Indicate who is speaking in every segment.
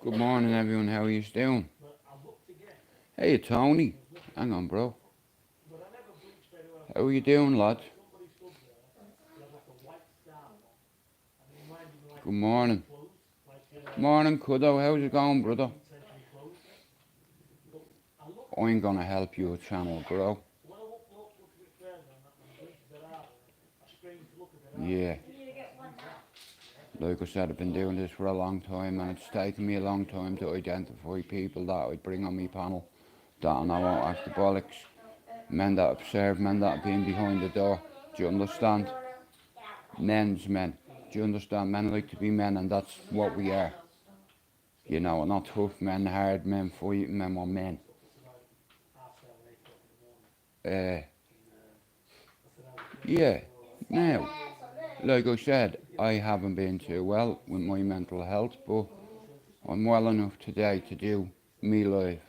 Speaker 1: Good morning, everyone. How are you doing? Hey, Tony. Hang on, bro. How are you doing, lad? Good morning. Morning, Kuddo. How's it going, brother? I'm gonna help your channel grow. Yeah. Like I said, I've been doing this for a long time, and it's taken me a long time to identify people that I bring on my panel that I know won't ask the bollocks. Men that have served, men that have been behind the door. Do you understand? Men's men. Do you understand? Men like to be men, and that's what we are. You know, not tough men, hard men, fighting men, or men. Uh, yeah. Now, like I said, I haven't been too well with my mental health, but I'm well enough today to do me life.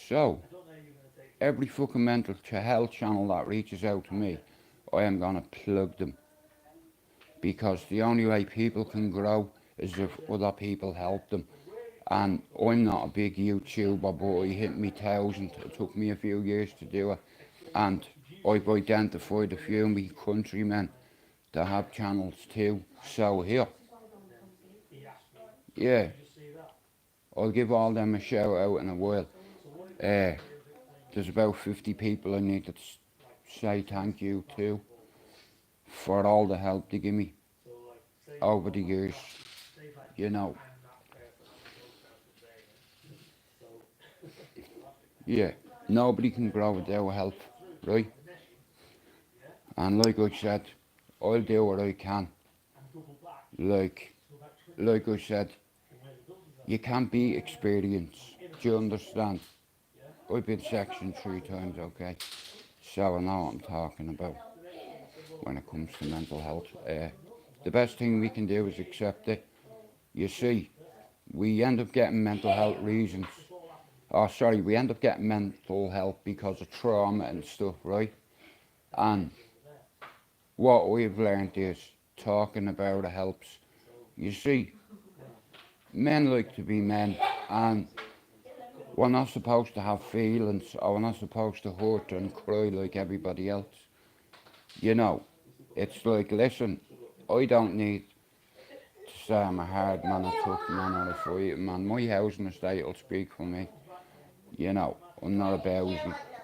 Speaker 1: So, every fucking mental health channel that reaches out to me, I am gonna plug them. Because the only way people can grow is if other people help them. And I'm not a big YouTuber, but I hit me 1,000. It took me a few years to do it. And I've identified a few of my countrymen that have channels too. So here, yeah, I'll give all them a shout out in a while. There's about 50 people I need to say thank you to for all the help they give me over the years, you know. Yeah, nobody can grow without help, right? And like I said, I'll do what I can. Like I said, you can't beat experience. Do you understand? I've been sectioned 3 times, okay? So I know what I'm talking about when it comes to mental health. The best thing we can do is accept it. You see, we end up getting mental health reasons. We end up getting mental health because of trauma and stuff, right? And what we've learned is talking about it helps. You see, men like to be men, and we're not supposed to have feelings, or we're not supposed to hurt and cry like everybody else. You know, it's like, listen, I don't need to say I'm a hard man, a tough man, or a fighting man. My housing estate will speak for me. You know, I'm not about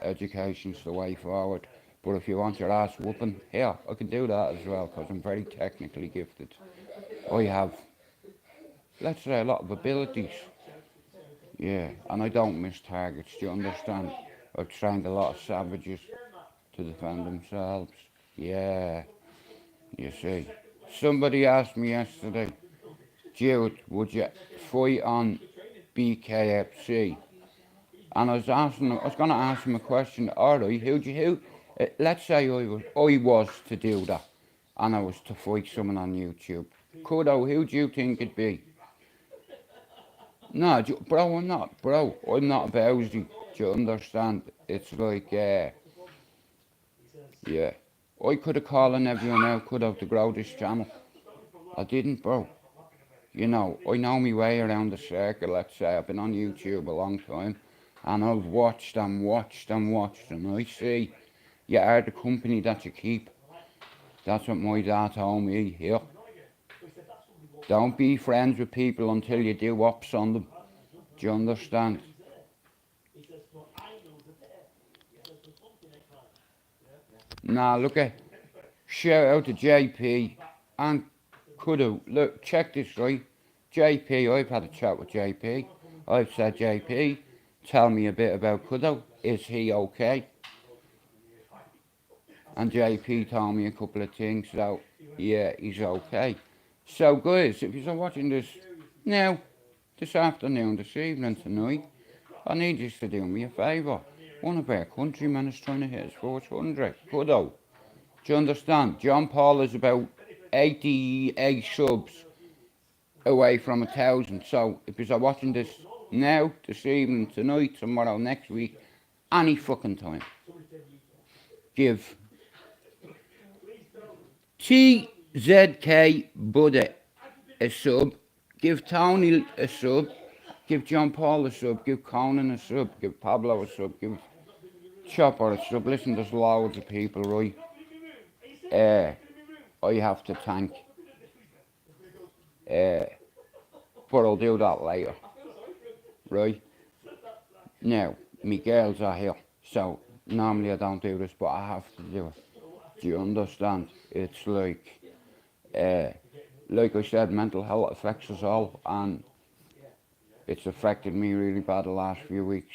Speaker 1: education's the way forward. But if you want your ass whooping, here, I can do that as well, because I'm very technically gifted. I have, let's say, a lot of abilities. Yeah, and I don't miss targets, do you understand? I've trained a lot of savages to defend themselves. Yeah, you see. Somebody asked me yesterday, Jude, would you fight on BKFC? And I was going to ask him a question. Alright, let's say I was to do that, and I was to fight someone on YouTube. Who do you think it'd be? No, bro, I'm not a bowsy. Do you understand? It's like, yeah. I could have called on everyone else, could have, to grow this channel. I didn't, bro. You know, I know my way around the circle, let's say. I've been on YouTube a long time, and I've watched and watched and watched, and I see you are the company that you keep. That's what my dad told me here. Don't be friends with people until you do ops on them. Do you understand? Nah, look at, shout out to JP and Kudu. Look, check this, right? JP, I've had a chat with JP. I've said, JP, tell me a bit about Kudu. Is he okay? And JP told me a couple of things, so yeah, he's okay. So guys, if you're watching this now, this afternoon, this evening, tonight, I need you to do me a favour. One of our countrymen is trying to hit us 400. Kudu. Do you understand? John Paul is about 88 subs away from 1,000. So if you're watching this now, this evening, tonight, tomorrow, next week, any fucking time, give TZK Buddy a sub. Give Tony a sub, give John Paul a sub, give Conan a sub, give Pablo a sub, give Chopper a sub. Listen, there's loads of people, right? I have to thank. But I'll do that later, right? Now, my girls are here, so normally I don't do this, but I have to do it. Do you understand? It's like I said, mental health affects us all, and it's affected me really bad the last few weeks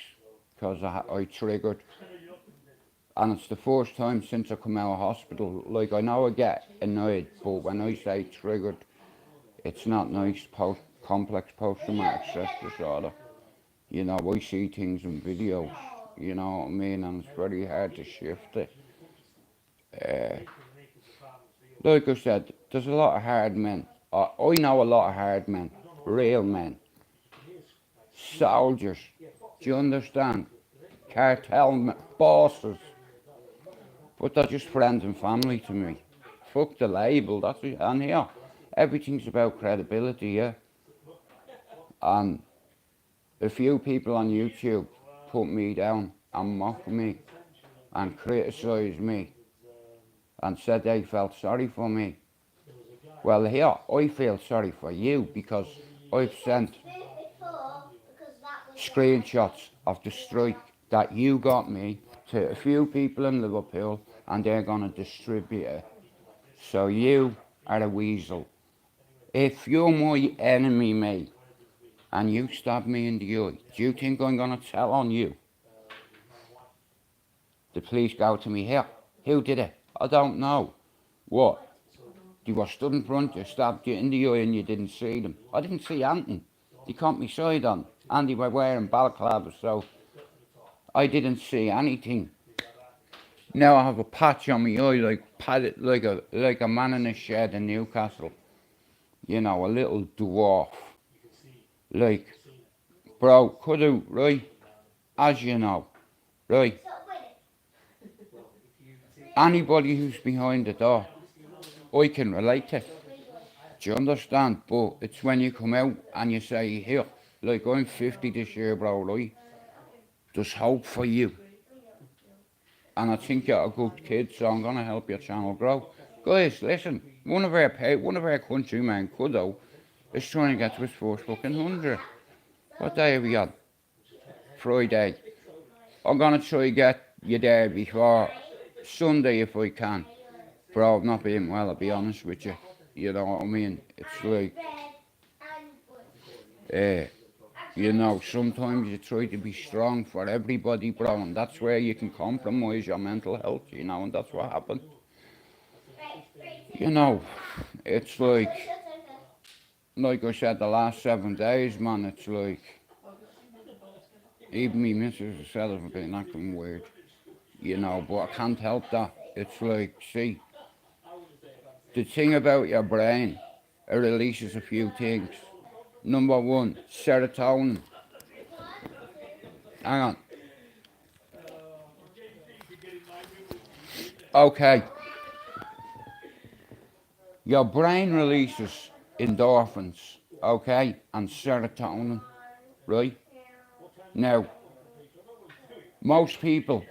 Speaker 1: because I triggered, and it's the first time since I come out of hospital. Like, I know I get annoyed, but when I say triggered, it's not nice. Complex post-traumatic stress disorder. You know, I see things in videos, you know what I mean, and it's very hard to shift it. Like I said, there's a lot of hard men. I know a lot of hard men, real men, soldiers. Do you understand? Cartel bosses. But they're just friends and family to me. Fuck the label, that's it. And here, everything's about credibility, yeah? And a few people on YouTube put me down and mocked me and criticised me and said they felt sorry for me. Well, here, I feel sorry for you because I've sent screenshots of the strike that you got me to a few people in Liverpool, and they're going to distribute it. So you are a weasel. If you're my enemy, mate, and you stab me in the eye, do you think I'm going to tell on you? The police go to me, here, who did it? I don't know. What? They were stood in front of you, stabbed you in the eye, and you didn't see them. I didn't see anything. They caught me side on, and they were wearing balaclavas, so I didn't see anything. Now I have a patch on my eye, like a man in a shed in Newcastle. You know, a little dwarf. Like, bro, could have, right? As you know, right? Anybody who's behind the door, I can relate to. Do you understand? But it's when you come out and you say, here, like, I'm 50 this year, bro, right? There's hope for you. And I think you're a good kid, so I'm going to help your channel grow. Guys, listen, one of our countrymen, Kudo, is trying to get to his first fucking 100. What day are we on? Friday. I'm going to try to get you there before Sunday if I can. Bro, I've not been well, I'll be honest with you. You know what I mean? It's like, you know, sometimes you try to be strong for everybody, bro, and that's where you can compromise your mental health, you know, and that's what happened. You know, it's like I said, the last 7 days, man, it's like, even me missus herself have been acting weird, you know, but I can't help that. It's like, see, the thing about your brain, it releases a few things. Number one, serotonin. Hang on. Okay. Your brain releases endorphins, okay, and serotonin, right? Now, most people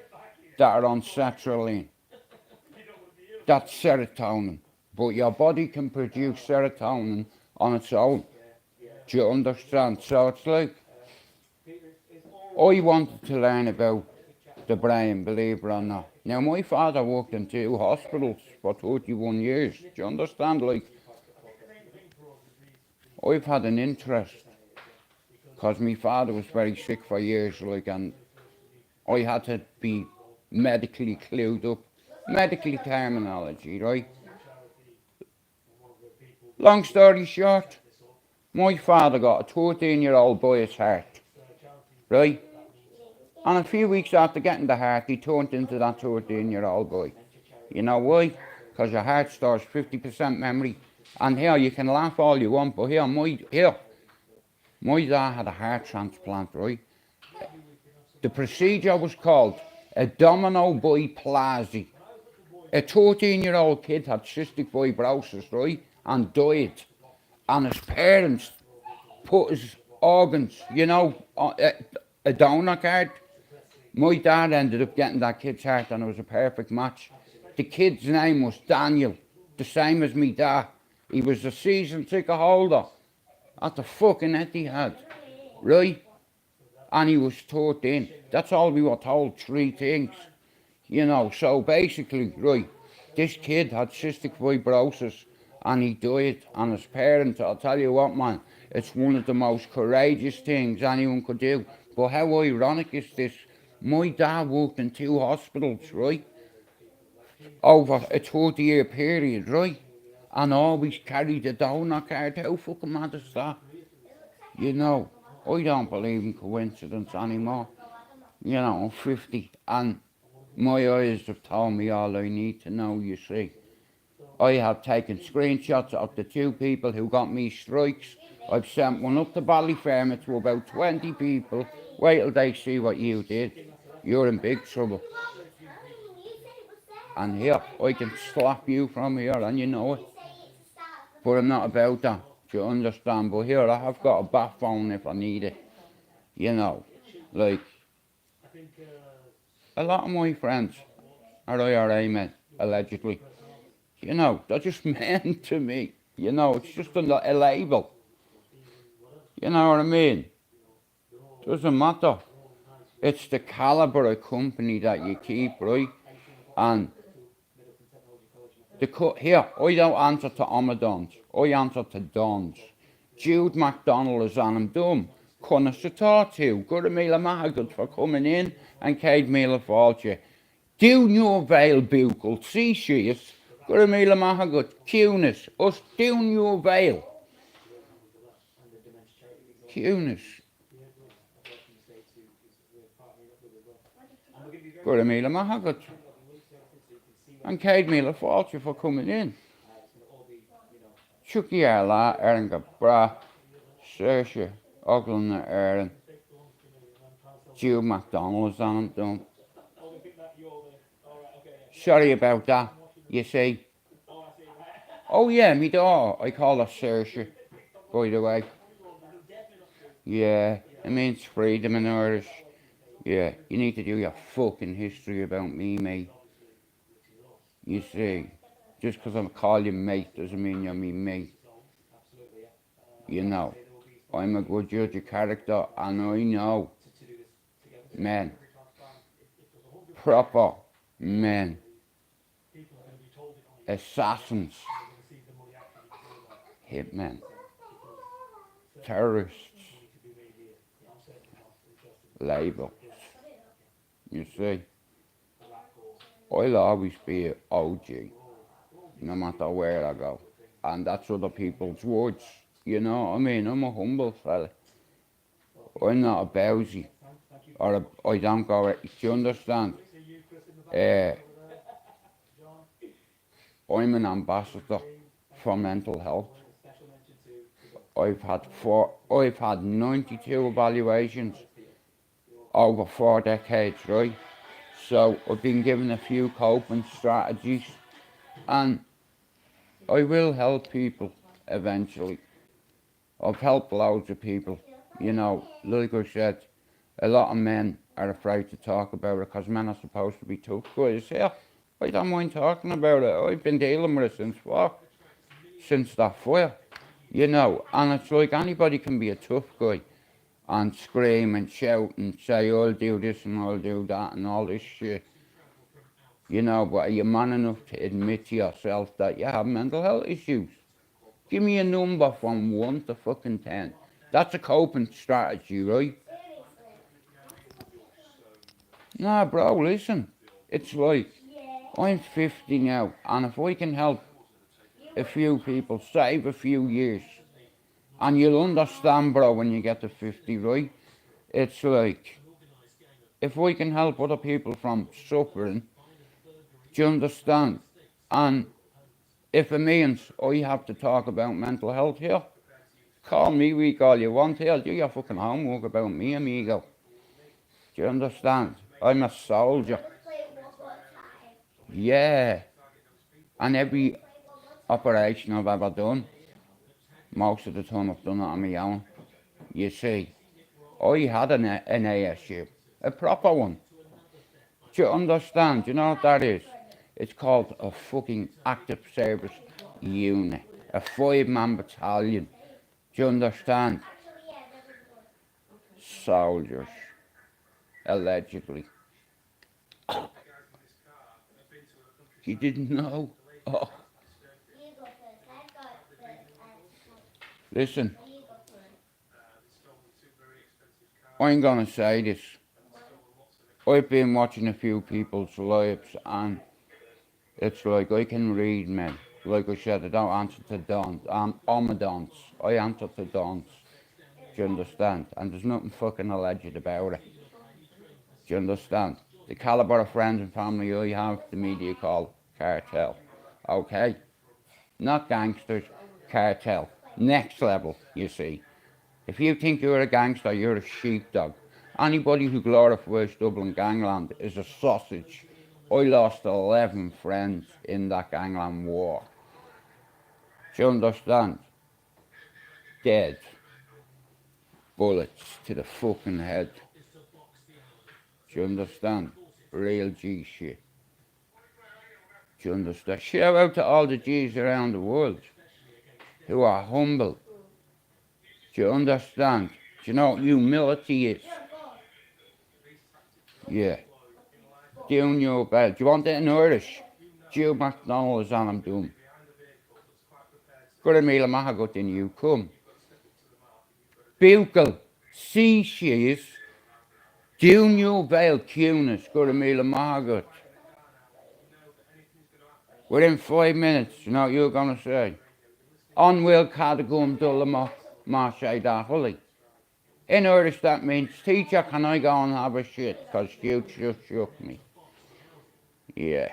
Speaker 1: that are on sertraline, that's serotonin, but your body can produce serotonin on its own. Do you understand? So it's like, I wanted to learn about the brain, believe it or not. Now, my father worked in 2 hospitals for 31 years. Do you understand? Like, I've had an interest because my father was very sick for years, like, and I had to be medically clued up. Medical terminology, right? Long story short, my father got a 13-year-old boy's heart, right? And a few weeks after getting the heart, he turned into that 13-year-old boy. You know why? Because your heart stores 50% memory. And here, you can laugh all you want, but my dad had a heart transplant, right? The procedure was called abdominoplasty. A 13-year-old kid had cystic fibrosis, right? And died. And his parents put his organs, you know, on a donor card. My dad ended up getting that kid's heart and it was a perfect match. The kid's name was Daniel, the same as me dad. He was a season ticket holder at the fucking Etihad, right? And he was 13. That's all we were told, 3 things. You know, so basically, right, this kid had cystic fibrosis and he died. And his parents, I'll tell you what, man, it's one of the most courageous things anyone could do. But how ironic is this? My dad worked in 2 hospitals, right, over a 30-year period, right, and always carried a donor card. How fucking mad is that? You know, I don't believe in coincidence anymore. You know, I'm 50 and my eyes have told me all I need to know, you see. I have taken screenshots of the 2 people who got me strikes. I've sent one up to Ballyfermot to about 20 people. Wait till they see what you did. You're in big trouble. And here, I can slap you from here and you know it. But I'm not about that, do you understand? But here, I have got a bat phone if I need it. You know, like, a lot of my friends are IRA men, allegedly. You know, they're just men to me. You know, it's just a label. You know what I mean? Doesn't matter. It's the calibre of company that you keep, right? And here, I don't answer to Amadons. I answer to Dons. Jude MacDonald is on him dumb. Conna Satatu, Guramila Mahagut for coming in, and Cade Mila Fortune. Do your veil buckle, see she is. Guramila Mahagut, Cunis, us do your veil. Cunis. Guramila Mahagut. And Cade Mila Fortune for coming in. Chucky Arla, Eringa Bra, Saoirse, Oglan Erin, Jude MacDonald's on them. Sorry about that, you see. Oh yeah, me daughter, I call her Saoirse, by the way. Yeah, it means freedom in Irish. Yeah, you need to do your fucking history about me, mate. You see, just because I call you mate doesn't mean you're me mate. You know, I'm a good judge of character and I know men, proper men, assassins, hitmen, terrorists, labels. You see, I'll always be an OG, no matter where I go. And that's other people's words, you know what I mean? I'm a humble fella. I'm not a bowsy, or I don't go, do you understand? I'm an ambassador for mental health. I've had 92 evaluations over 4 decades, right? So I've been given a few coping strategies and I will help people eventually. I've helped loads of people, you know, like I said, a lot of men are afraid to talk about it because men are supposed to be tough guys. Yeah, I don't mind talking about it. I've been dealing with it since what? Since that fire, you know, and it's like anybody can be a tough guy and scream and shout and say, I'll do this and I'll do that and all this shit. You know, but are you man enough to admit to yourself that you have mental health issues? Give me a number from 1 to fucking 10. That's a coping strategy, right? Nah, bro, listen. It's like, I'm 50 now, and if I can help a few people save a few years, and you'll understand, bro, when you get to 50, right? It's like, if I can help other people from suffering, do you understand? And if it means I have to talk about mental health here, call me weak all you want here. Do your fucking homework about me, amigo. Do you understand? I'm a soldier. Yeah. And every operation I've ever done, most of the time I've done it on my own. You see, I had an ASU, a proper one. Do you understand? Do you know what that is? It's called a fucking active service unit, a 5-man battalion. Do you understand? Soldiers, allegedly. You didn't know? Oh. Listen, I'm gonna say this. I've been watching a few people's lives and it's like I can read men. Like I said, I don't answer to dons. I'm a dons. I answer to dons. Do you understand? And there's nothing fucking alleged about it. Do you understand? The calibre of friends and family I have, the media call cartel. Okay? Not gangsters, cartel. Next level, you see. If you think you're a gangster, you're a sheepdog. Anybody who glorifies Dublin gangland is a sausage. I lost 11 friends in that gangland war. Do you understand? Dead. Bullets to the fucking head. Do you understand? Real G shit. Do you understand? Shout out to all the G's around the world who are humble. Do you understand? Do you know what humility is? Yeah. Doing your best. Do you want it in Irish? Joe McDonald's on I'm doing. Got a meal of mahagut in you, come. Bukel, see she's. Doing your veil cunis, got a meal of mahagut. Within 5 minutes, you know what you're gonna say? On will cadagum dullama marshay da hully. In Irish that means, teacher, can I go and have a shit? Because you just shook me. Yeah.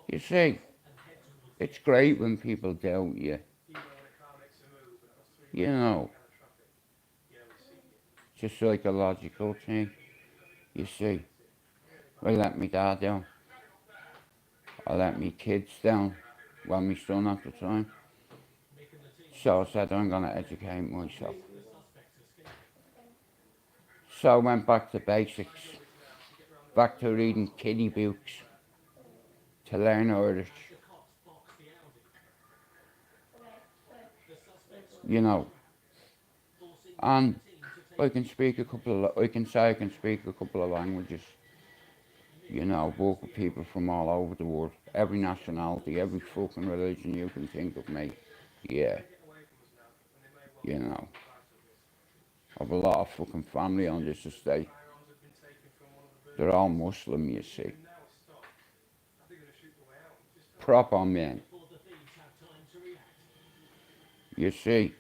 Speaker 1: You see, it's great when people doubt you. You know, it's a psychological thing. You see, I let me dad down. I let me kids down. Well, my son at the time. So I said, I'm going to educate myself. So I went back to basics. Back to reading kiddie books. To learn Irish. You know. And I can speak a couple of, I can speak a couple of languages. You know, work with people from all over the world. Every nationality, every fucking religion you can think of, mate. Yeah. You know. I have a lot of fucking family on this estate. They're all Muslim, you see. Proper men. You see.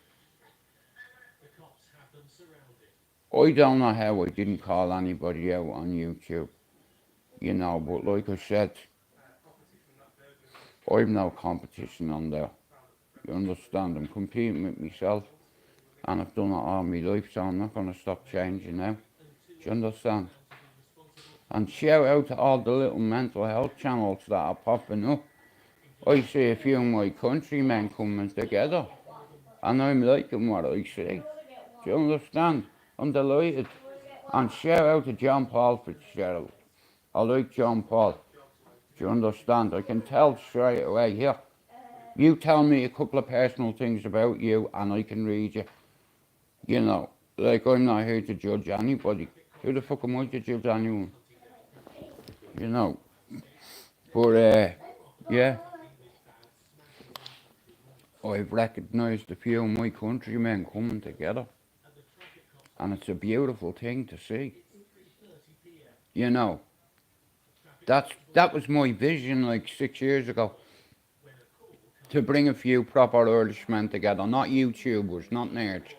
Speaker 1: I don't know how I didn't call anybody out on YouTube. You know, but like I said, I've no competition on there. You understand? I'm competing with myself. And I've done it all my life, so I'm not going to stop changing now. Do you understand? And shout out to all the little mental health channels that are popping up. I see a few of my countrymen coming together. And I'm liking what I see. Do you understand? I'm delighted. And shout out to John Paul Fitzgerald. I like John Paul. Do you understand? I can tell straight away here. You tell me a couple of personal things about you and I can read you. You know, like I'm not here to judge anybody. Who the fuck am I to judge anyone? You know. But, yeah. I've recognised a few of my countrymen coming together. And it's a beautiful thing to see. You know. That was my vision like 6 years ago. To bring a few proper Irishmen together. Not YouTubers, not nerds.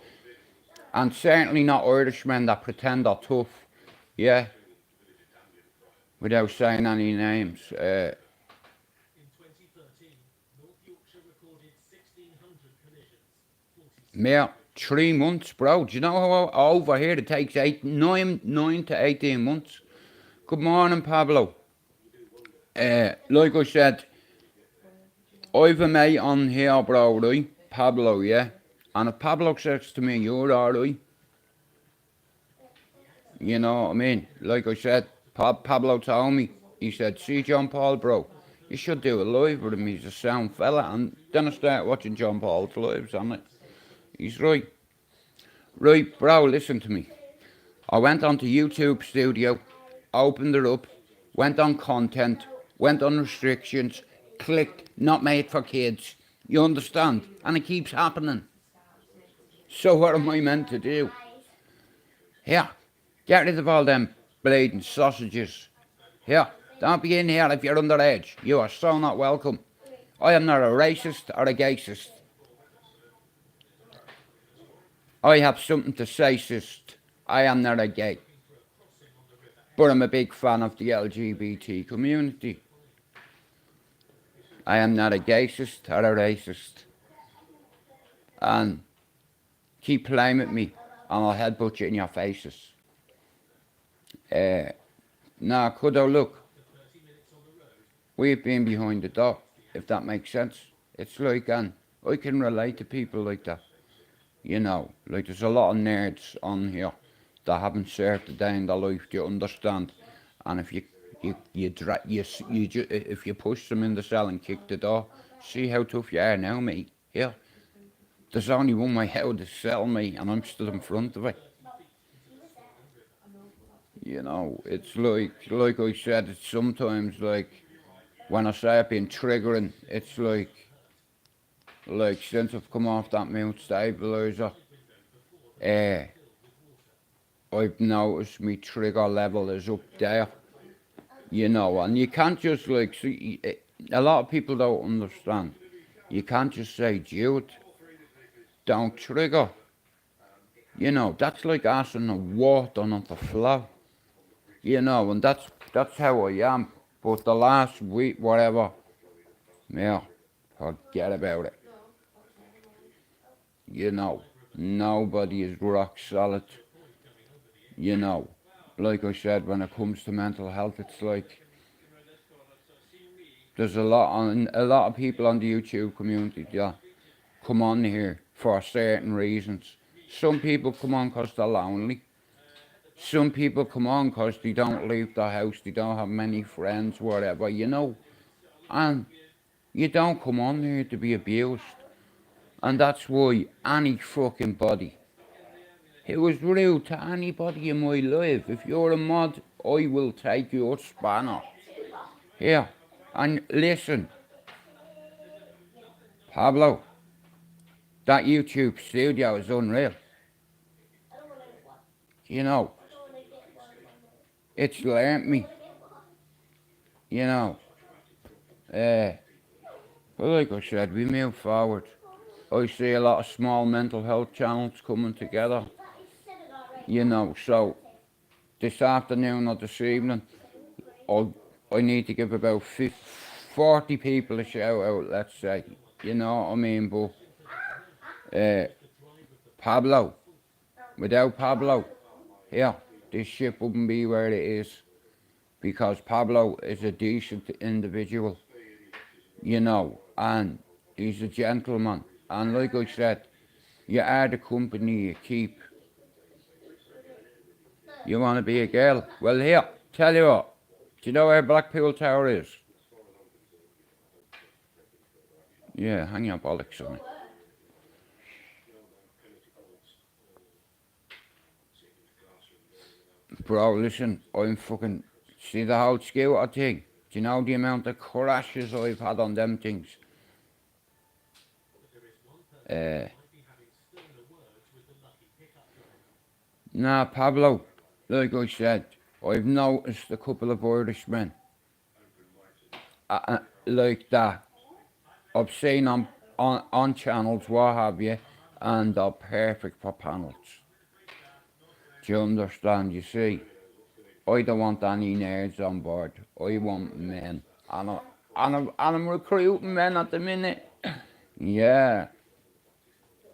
Speaker 1: And certainly not Irishmen that pretend they're tough. Yeah. Without saying any names. Yeah, 3 months, bro. Do you know how over here it takes 9 to 18 months? Good morning, Pablo. Like I said, I've a mate on here, bro, right? Pablo, yeah? And if Pablo says to me, you're alright, you know what I mean? Like I said, Pablo told me, he said, see John Paul, bro, you should do a live with him, he's a sound fella. And then I started watching John Paul's lives, and he's right. Right, bro, listen to me. I went onto YouTube Studio, opened it up, went on content, went on restrictions, clicked not made for kids. You understand? And it keeps happening. So what am I meant to do? Here, get rid of all them bleeding sausages. Here, don't be in here if you're underage. You are so not welcome. I am not a racist or a gayist. I have something to say, sis. I am not a gay. But I'm a big fan of the LGBT community. I am not a gayist or a racist. And keep playing with me and I'll headbutt you in your faces. Now, Kuddo, look, we've been behind the door, if that makes sense. It's like, and I can relate to people like that. You know, like there's a lot of nerds on here that haven't served a day in their life, do you understand? And if if you push them in the cell and kick the door, see how tough you are now, mate. Here, there's only one way out of the cell, mate, and I'm stood in front of it. You know, it's like I said, it's sometimes like, when I say I've been triggering, it's like since I've come off that mouth stabilizer, I've noticed my trigger level is up there, you know, and you can't just like, see, a lot of people don't understand. You can't just say, Jude, don't trigger. You know, that's like asking the water not to flow. You know, and that's how I am. But the last week, whatever, yeah, forget about it. You know, nobody is rock solid. You know, like I said, when it comes to mental health, it's like there's a lot of people on the YouTube community that come on here for certain reasons. Some people come on because they're lonely. Some people come on because they don't leave the house, they don't have many friends, whatever, you know. And you don't come on here to be abused. And that's why any fucking body, it was rude to anybody in my life. If you're a mod, I will take your spanner. Here, and listen, Pablo, that YouTube studio is unreal. You know, it's learnt me. You know, but like I said, we move forward. I see a lot of small mental health channels coming together. You know, so this afternoon or this evening, I need to give about 40 people a shout out, let's say. You know what I mean? But Pablo, without Pablo, yeah, this ship wouldn't be where it is. Because Pablo is a decent individual, you know, and he's a gentleman. And like I said, you are the company you keep. You want to be a girl? Well, here, tell you what. Do you know where Blackpool Tower is? Yeah, hang your bollocks on it. Bro, listen, I'm fucking... See the whole scooter thing? Do you know the amount of crashes I've had on them things? Nah, Pablo, like I said, I've noticed a couple of Irishmen like that. I've seen on channels, what have you, and they're perfect for panels. Do you understand? You see, I don't want any nerds on board. I want men. And I'm recruiting men at the minute. Yeah.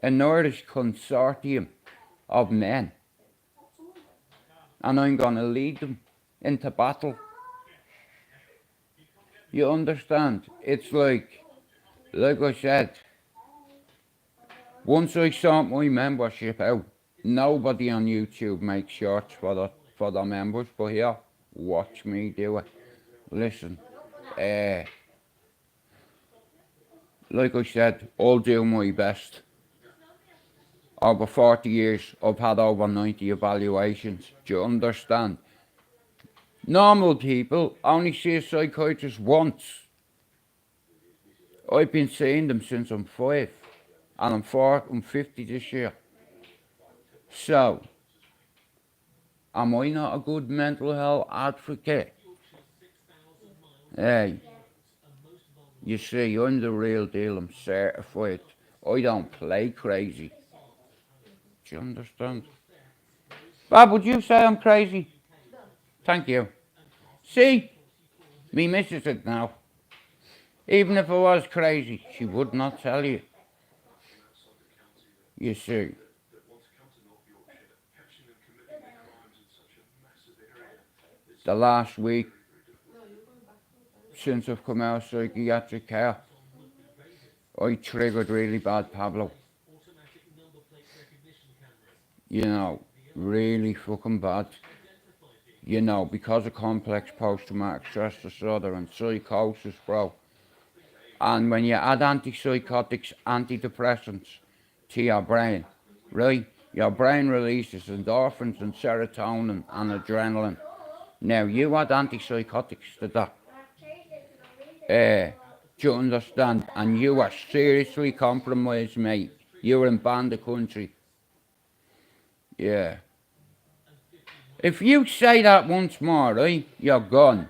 Speaker 1: An Irish consortium of men. And I'm going to lead them into battle. You understand? It's like I said, Once I sort my membership out, nobody on YouTube makes shorts for the members, but here, watch me do it. Listen, like I said, I'll do my best. Over 40 years, I've had over 90 evaluations. Do you understand? Normal people only see a psychiatrist once. I've been seeing them since I'm 5, and I'm 50 this year. So, am I not a good mental health advocate? Hey, you see, I'm the real deal, I'm certified. I don't play crazy. Do you understand? Bob, would you say I'm crazy? Thank you. See, me missus it now. Even if I was crazy, she would not tell you. You see. The last week, since I've come out of psychiatric care, I triggered really bad, Pablo. You know, really fucking bad. You know, because of complex post-traumatic stress disorder and psychosis, bro. And when you add antipsychotics, antidepressants to your brain, right? Your brain releases endorphins and serotonin and adrenaline. Now, you add antipsychotics to that. Do you understand? And you are seriously compromised, mate. You're in banned the country. Yeah. If you say that once more, right, you're gone.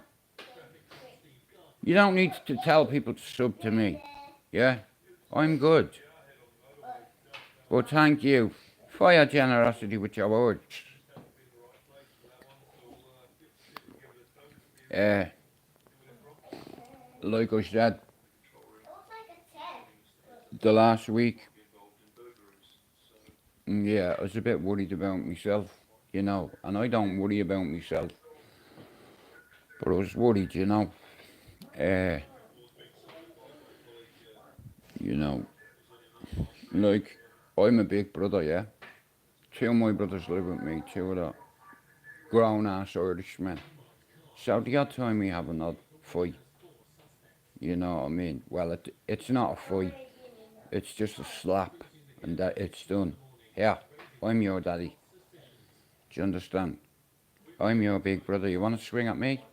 Speaker 1: You don't need to tell people to sub to me. Yeah? I'm good. But thank you for your generosity with your words. Like I said, the last week, yeah, I was a bit worried about myself, you know, and I don't worry about myself, but I was worried, you know. You know, like, I'm a big brother, yeah. 2 of my brothers live with me, 2 of the grown-ass Irishmen. So the odd time we have another fight, you know what I mean? Well, it's not a fight, it's just a slap, and that it's done. Yeah, I'm your daddy. Do you understand? I'm your big brother. You want to swing at me?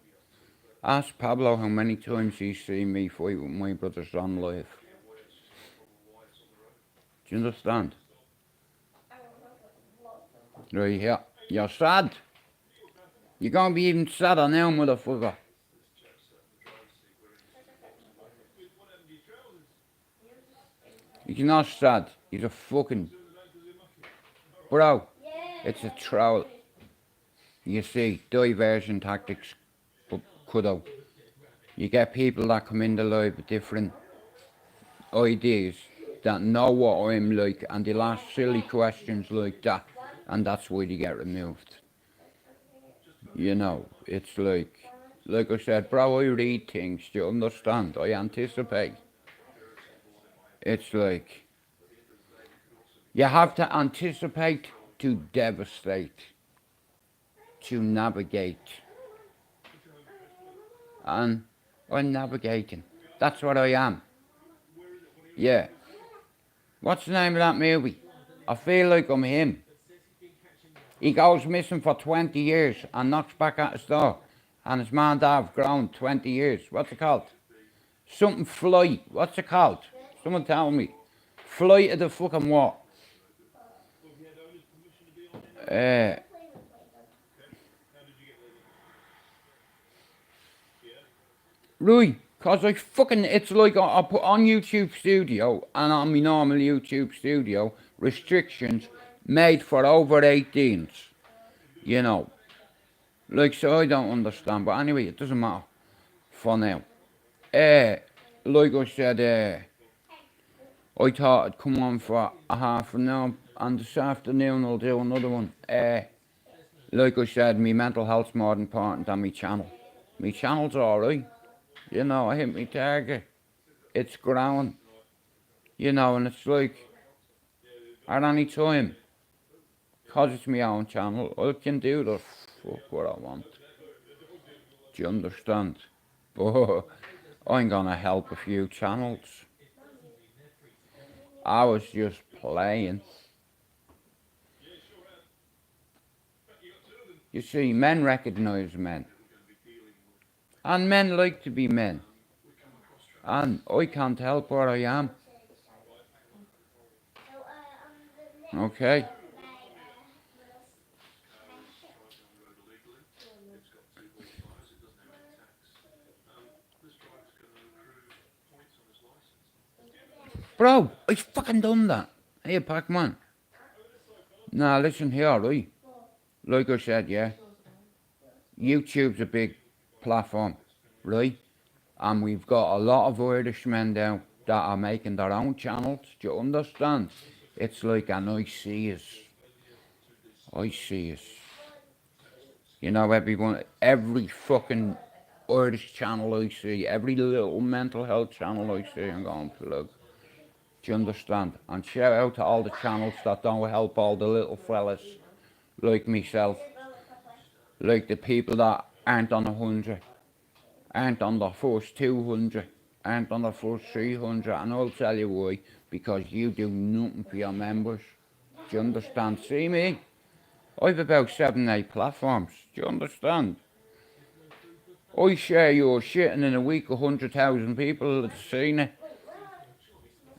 Speaker 1: Ask Pablo how many times he's seen me fight with my brothers on live. Do you understand? Right here. You're sad. You're gonna be even sadder now, motherfucker. He's not sad. He's a fucking... Bro, it's a troll. You see, diversion tactics, kuddo. You get people that come in the live with different ideas that know what I'm like, and they'll ask silly questions like that, and that's why they get removed. You know, it's like I said, bro, I read things, do you understand? I anticipate. It's like, you have to anticipate to devastate, to navigate. And I'm navigating. That's what I am. Yeah. What's the name of that movie? I feel like I'm him. He goes missing for 20 years and knocks back at his door. And his man and dad have grown 20 years. What's it called? Something flight. What's it called? Someone tell me. Flight of the fucking what? Right, cause I fucking, it's like I put on YouTube Studio and on my normal YouTube Studio restrictions made for over 18s. You know. Like, so I don't understand, but anyway, it doesn't matter for now. Like I said, I thought I'd come on for a half an hour, and this afternoon I'll do another one. Like I said, my mental health's more important than my channel. My channel's alright. You know, I hit my target. It's growing. You know, and it's like, at any time. Because it's my own channel, I can do the fuck what I want. Do you understand? But I'm gonna help a few channels. I was just playing. You see, men recognise men. And men like to be men. And I can't help what I am. Okay? Bro, I fucking done that. Hey, Pac-Man. Nah, listen here, right? Like I said, yeah. YouTube's a big platform, right? And we've got a lot of Irishmen now that are making their own channels. Do you understand? It's like an I see us. I see us. You know, every fucking Irish channel I see, every little mental health channel I see, I'm going to plug. Do you understand? And shout out to all the channels that don't help all the little fellas like myself. Like the people that aren't on 100, aren't on the first 200, aren't on the first 300, and I'll tell you why. Because you do nothing for your members. Do you understand? See me? I've about 7, 8 platforms. Do you understand? I share your shit and in a week 100,000 people have seen it.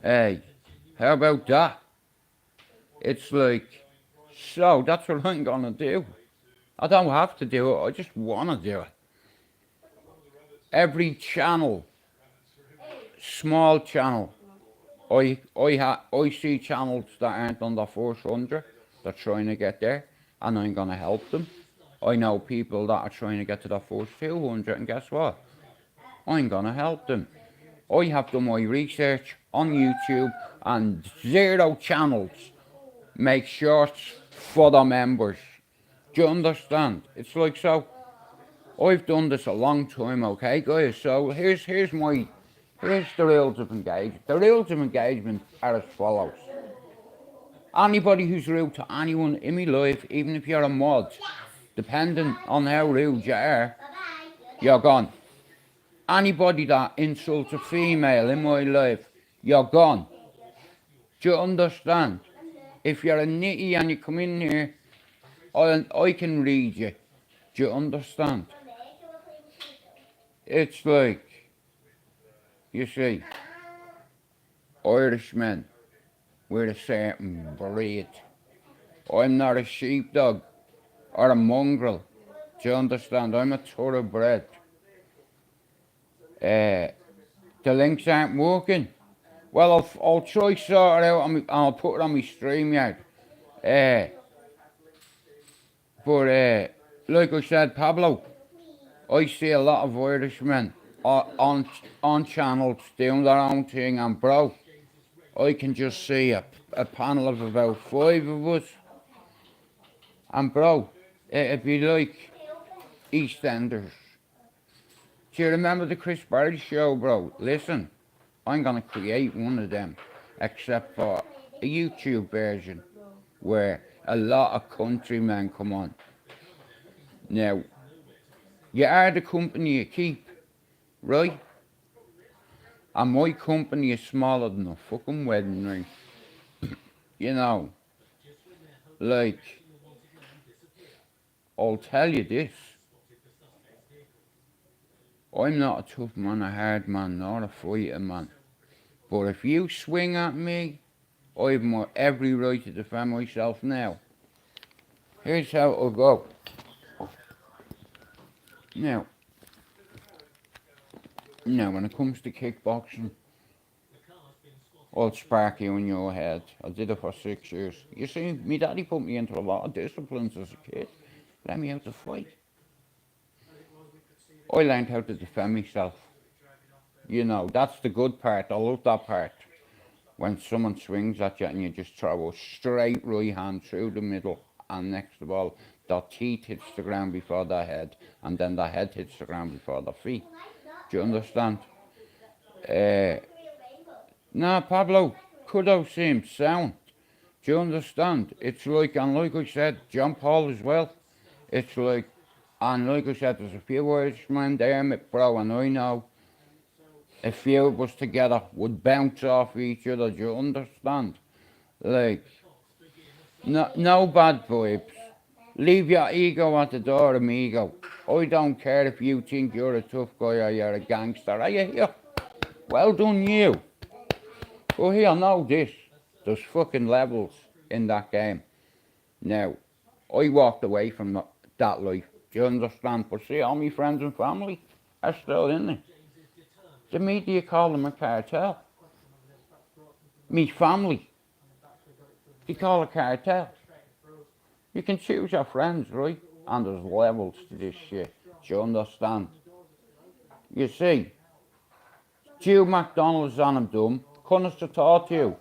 Speaker 1: Hey, how about that? It's like, so that's what I'm gonna do. I don't have to do it, I just wanna do it. Every channel, small channel, I see channels that aren't on the first 100, they're trying to get there, and I'm gonna help them. I know people that are trying to get to the first 200, and guess what? I'm gonna help them. I have done my research on YouTube, and 0 channels make shorts for the members. Do you understand? It's like, so I've done this a long time, okay guys? So here's the rules of engagement. The rules of engagement are as follows. Anybody who's rude to anyone in my life, even if you're a mod, depending on how rude you are, you're gone. Anybody that insults a female in my life, you're gone. Do you understand? If you're a nitty and you come in here, I can read you. Do you understand? It's like, you see, Irishmen, we're a certain breed. I'm not a sheepdog or a mongrel. Do you understand? I'm a thoroughbred. The links aren't working. Well, I'll try sort it out and I'll put it on my StreamYard. But like I said, Pablo, I see a lot of Irishmen on channels doing their own thing, and bro, I can just see a panel of about 5 of us, and bro, it'd be like EastEnders. Do you remember the Chris Barry show, bro? Listen, I'm gonna create one of them, except for a YouTube version where a lot of countrymen come on. Now, you are the company you keep, right? And my company is smaller than a fucking wedding ring. You know, like, I'll tell you this. I'm not a tough man, a hard man, not a fighter man. But if you swing at me, I've every right to defend myself now. Here's how it'll go. Now, when it comes to kickboxing, I'll spark you in your head. I did it for 6 years. You see, my daddy put me into a lot of disciplines as a kid. Let me out to fight. I learned how to defend myself. You know, that's the good part. I love that part. When someone swings at you and you just throw a straight right hand through the middle, and next of all, the teeth hits the ground before the head, and then the head hits the ground before the feet. Do you understand? Nah, Pablo, kudos seems sound. Do you understand? It's like, and like I said, John Paul as well. It's like, and like I said, there's a few Irishmen there, bro, and I know a few of us together would bounce off each other. Do you understand? Like, no bad vibes. Leave your ego at the door, amigo. I don't care if you think you're a tough guy or you're a gangster. Are you here? Well done, you. But here, know this. There's fucking levels in that game. Now, I walked away from that life. Do you understand? But see, all my friends and family are still in it. The media call them a cartel. Me family, they call it a cartel. You can choose your friends, right? And there's levels to this shit. Do you understand? You see, Hugh McDonald's on him dumb. Couldn't to talk to you.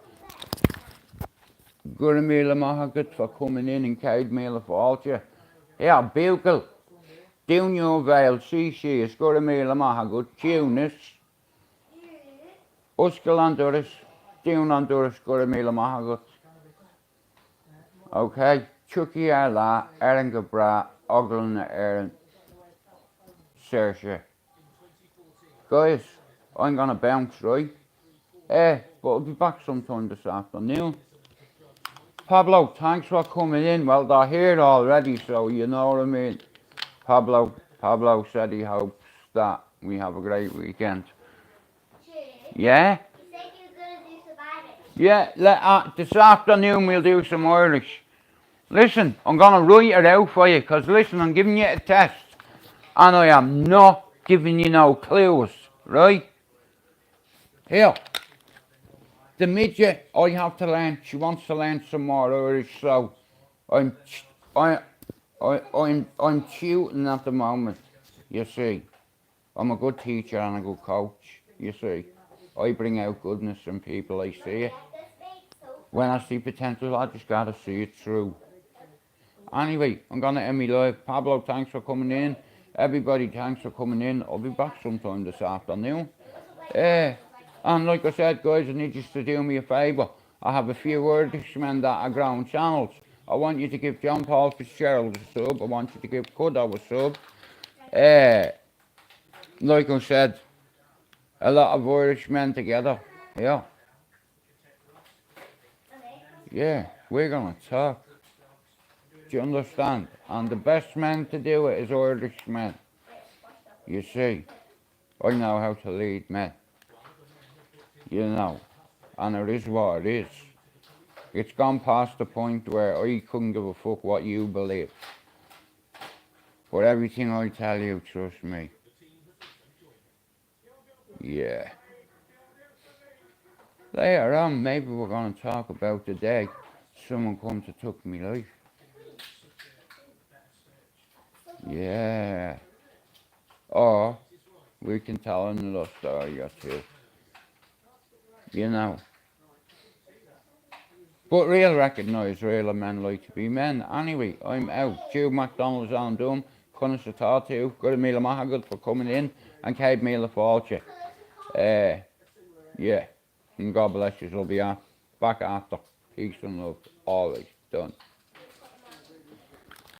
Speaker 1: Guramila Mahagat for coming in and Cade Mila for all you. Yeah, Bugle. Down your veil, she is Guramila Mahagut, Tunis. Uskal Honduras, down Honduras, Guramila Mahagut. Okay, Chucky Ala, Erin Gabra, Oglan Erin, Saoirse. Guys, I'm gonna bounce, right? But I'll be back sometime this afternoon. Pablo, thanks for coming in. Well, they're here already, so you know what I mean. Pablo said he hopes that we have a great weekend. Yeah?
Speaker 2: You said you were going to do some Irish.
Speaker 1: Yeah, this afternoon we'll do some Irish. Listen, I'm going to write it out for you, because listen, I'm giving you a test. And I am not giving you no clues, right? Here. The midget, I have to learn, she wants to learn some more Irish, so I'm tutoring at the moment, you see. I'm a good teacher and a good coach, you see. I bring out goodness in people, I see it. When I see potential, I just gotta see it through. Anyway, I'm gonna end me live. Pablo, thanks for coming in. Everybody, thanks for coming in. I'll be back sometime this afternoon. And like I said, guys, I need you to do me a favour. I have a few Irishmen that are growing channels. I want you to give John Paul Fitzgerald a sub. I want you to give Kuddo a sub. Like I said, a lot of Irishmen together. Yeah. Yeah, we're gonna talk. Do you understand? And the best man to do it is Irishmen. You see, I know how to lead men. You know, and it is what it is. It's gone past the point where I couldn't give a fuck what you believe. But everything I tell you, trust me. Yeah. Later on, maybe we're going to talk about the day someone come to took me life. Yeah. Or we can tell another story or two. You know. But real recognise real men like to be men. Anyway, I'm out. Hugh McDonald's on dumb. Couldn't to talk to you. Good Mila Mahagud for coming in. And Cade Mila for you. Yeah. And God bless you. I'll be back after. Peace and love. Always done.